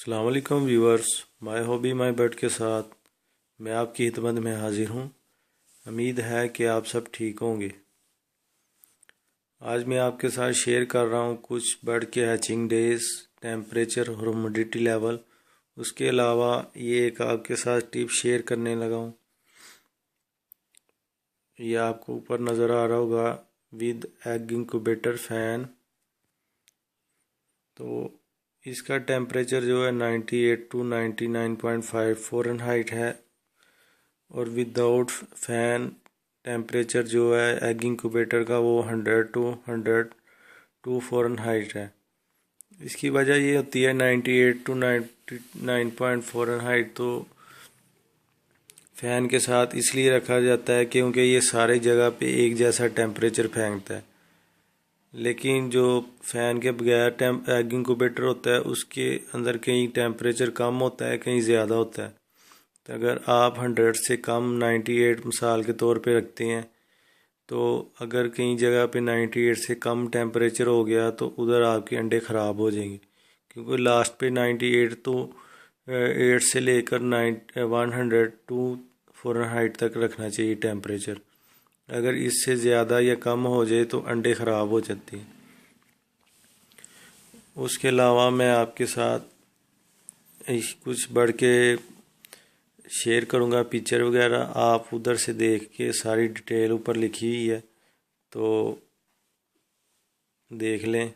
अस्सलाम वालेकुम viewers, my hobby my bird के साथ मैं आपकी खिदमत में हाजिर हूँ। उम्मीद है कि आप सब ठीक होंगे। आज मैं आपके साथ शेयर कर रहा हूँ कुछ बर्ड के हैचिंग डेज, टेम्परेचर और ह्यूमिडिटी लेवल। उसके अलावा ये एक आपके साथ टिप शेयर करने लगा हूँ। ये आपको ऊपर नज़र आ रहा होगा विद एग इंक्यूबेटर फैन। तो इसका टेम्परेचर जो है 98 टू 99.5 फ़ारेनहाइट है और विदाउट फैन टेम्परेचर जो है एग इंक्यूबेटर का वो 100 टू 102 फ़ारेनहाइट है। इसकी वजह ये होती है 98 टू 99 फ़ारेनहाइट तो फ़ैन के साथ इसलिए रखा जाता है क्योंकि ये सारी जगह पे एक जैसा टेम्परेचर फेंकता है। लेकिन जो फ़ैन के बगैर एग इंक्यूबेटर होता है उसके अंदर कहीं टेम्परेचर कम होता है, कहीं ज़्यादा होता है। तो अगर आप 100 से कम 98 मिसाल के तौर पे रखते हैं तो अगर कहीं जगह पे 98 से कम टेम्परेचर हो गया तो उधर आपके अंडे ख़राब हो जाएंगे, क्योंकि लास्ट पे 98 तो 8 से लेकर 102 फ़ारेनहाइट तक रखना चाहिए टेम्परेचर। अगर इससे ज़्यादा या कम हो जाए तो अंडे ख़राब हो जाते हैं। उसके अलावा मैं आपके साथ कुछ बढ़ के शेयर करूँगा पिक्चर वगैरह, आप उधर से देख के सारी डिटेल ऊपर लिखी हुई है तो देख लें।